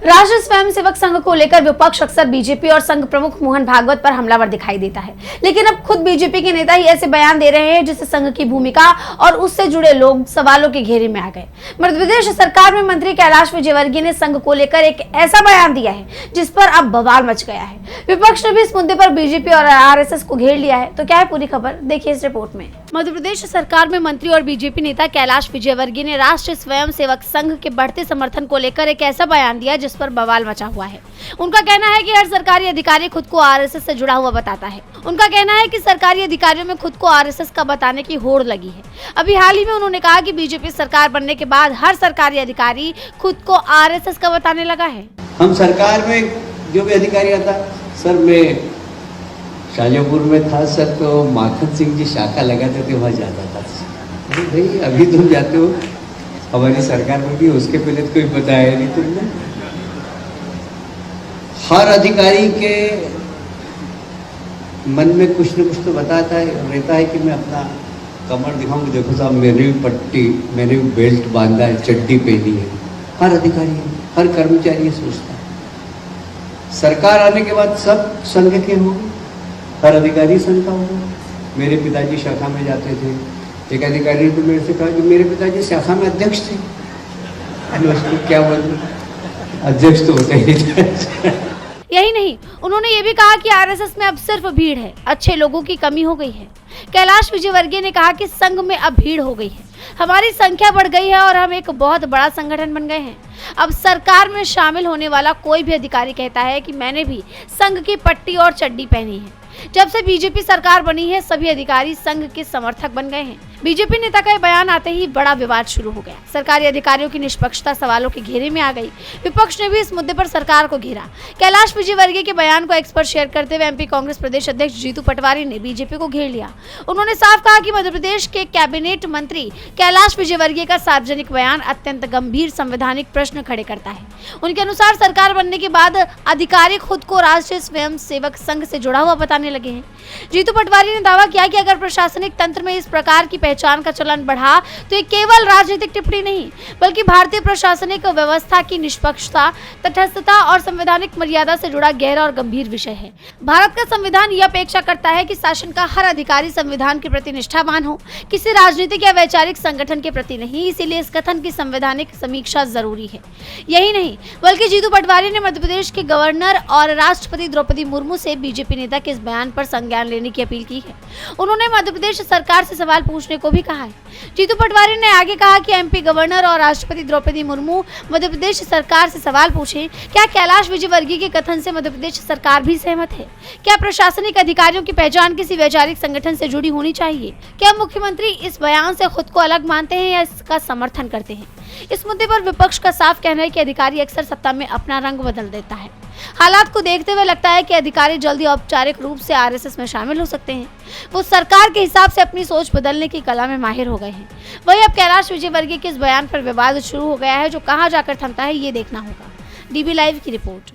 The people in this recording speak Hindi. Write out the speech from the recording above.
राष्ट्रीय स्वयंसेवक संघ को लेकर विपक्ष अक्सर बीजेपी और संघ प्रमुख मोहन भागवत पर हमलावर दिखाई देता है, लेकिन अब खुद बीजेपी के नेता ही ऐसे बयान दे रहे हैं जिससे संघ की भूमिका और उससे जुड़े लोग सवालों के घेरे में आ गए। मध्य प्रदेश सरकार में मंत्री कैलाश विजयवर्गीय ने संघ को लेकर एक ऐसा बयान दिया है जिस पर अब बवाल मच गया है। विपक्ष ने भी इस मुद्दे पर बीजेपी और आरएसएस को घेर लिया है। तो क्या है पूरी खबर, देखिए इस रिपोर्ट में। मध्य प्रदेश सरकार में मंत्री और बीजेपी नेता कैलाश विजयवर्गीय ने राष्ट्रीय स्वयंसेवक संघ के बढ़ते समर्थन को लेकर एक ऐसा बयान दिया जिस पर बवाल मचा हुआ है। उनका कहना है कि हर सरकारी अधिकारी खुद को आरएसएस से जुड़ा हुआ बताता है। उनका कहना है कि सरकारी अधिकारियों में खुद को आरएसएस का बताने की होड़ लगी है। अभी हाल ही में उन्होंने कहा कि बीजेपी सरकार बनने के बाद हर सरकारी अधिकारी खुद को आरएसएस का बताने लगा है। हम सरकार में जो भी अधिकारी आता, सर मैं शाजापुर में था सर, तो माखन सिंह जी शाखा लगाते थे, वहाँ जाता था। अरे भाई अभी तुम जाते हो, हमारी सरकार में भी उसके पहले तो कोई बताया नहीं तुमने। हर अधिकारी के मन में कुछ न कुछ तो बताता है, रहता है कि मैं अपना कमर दिखाऊंगा, देखो साहब मैंने भी पट्टी, मैंने भी बेल्ट बांधा है, चड्डी पहनी है। हर अधिकारी, हर कर्मचारी सोचता है। सरकार आने के बाद सब संघ के होंगे, हर अधिकारी संघ का होगा। मेरे पिताजी शाखा में जाते थे, एक अधिकारी ने तो मेरे से कहा कि मेरे पिताजी शाखा में अध्यक्ष थे। क्या बोलूं, अध्यक्ष तो होते ही थे। यही नहीं, उन्होंने ये भी कहा कि आरएसएस में अब सिर्फ भीड़ है, अच्छे लोगों की कमी हो गई है। कैलाश विजयवर्गीय ने कहा कि संघ में अब भीड़ हो गई है, हमारी संख्या बढ़ गई है और हम एक बहुत बड़ा संगठन बन गए हैं। अब सरकार में शामिल होने वाला कोई भी अधिकारी कहता है कि मैंने भी संघ की पट्टी और चड्डी पहनी है। जब से बीजेपी सरकार बनी है सभी अधिकारी संघ के समर्थक बन गए हैं। बीजेपी नेता का बयान आते ही बड़ा विवाद शुरू हो गया। सरकारी अधिकारियों की निष्पक्षता सवालों के घेरे में आ गई। विपक्ष ने भी इस मुद्दे पर सरकार को घेरा। कैलाश विजयवर्गीय के बयान को एक्स पर शेयर करते हुए एमपी कांग्रेस प्रदेश अध्यक्ष जीतू पटवारी ने बीजेपी को घेर लिया। उन्होंने साफ कहा कि मध्य प्रदेश के कैबिनेट मंत्री कैलाश विजयवर्गीय का सार्वजनिक बयान अत्यंत गंभीर संवैधानिक प्रश्न खड़े करता है। उनके अनुसार सरकार बनने के बाद अधिकारी खुद को राष्ट्रीय स्वयंसेवक संघ से जुड़ा हुआ बताने लगे हैं। जीतू पटवारी ने दावा किया कि अगर प्रशासनिक तंत्र में इस प्रकार की पहचान का चलन बढ़ा तो ये केवल राजनीतिक टिप्पणी नहीं बल्कि भारतीय प्रशासनिक व्यवस्था की निष्पक्षता, तटस्थता और संवैधानिक मर्यादा से जुड़ा गहरा और गंभीर विषय है। भारत का संविधान यह अपेक्षा करता है कि शासन का हर अधिकारी संविधान के प्रति निष्ठावान हो, किसी राजनीतिक या वैचारिक संगठन के प्रति नहीं। इसीलिए इस कथन की संवैधानिक समीक्षा जरूरी है। यही नहीं बल्कि जीतू पटवारी ने मध्य प्रदेश के गवर्नर और राष्ट्रपति द्रौपदी मुर्मू से बीजेपी नेता के इस बयान पर संज्ञान लेने की अपील की है। उन्होंने मध्य प्रदेश सरकार से सवाल पूछने को भी कहा है। जीतू पटवारी ने आगे कहा कि एमपी गवर्नर और राष्ट्रपति द्रौपदी मुर्मू मध्य प्रदेश सरकार से सवाल पूछें, क्या कैलाश विजयवर्गीय के कथन से मध्य प्रदेश सरकार भी सहमत है? क्या प्रशासनिक अधिकारियों की पहचान किसी वैचारिक संगठन से जुड़ी होनी चाहिए? क्या मुख्यमंत्री इस बयान से खुद को अलग मानते हैं या इसका समर्थन करते हैं? इस मुद्दे पर विपक्ष का साफ कहना है कि अधिकारी अक्सर सत्ता में अपना रंग बदल देता है। हालात को देखते हुए लगता है कि अधिकारी जल्दी औपचारिक रूप से आरएसएस में शामिल हो सकते हैं। वो सरकार के हिसाब से अपनी सोच बदलने की कला में माहिर हो गए हैं। वहीं अब कैलाश विजयवर्गीय के इस बयान पर विवाद शुरू हो गया है, जो कहां जाकर थमता है ये देखना होगा। डीबी लाइव की रिपोर्ट।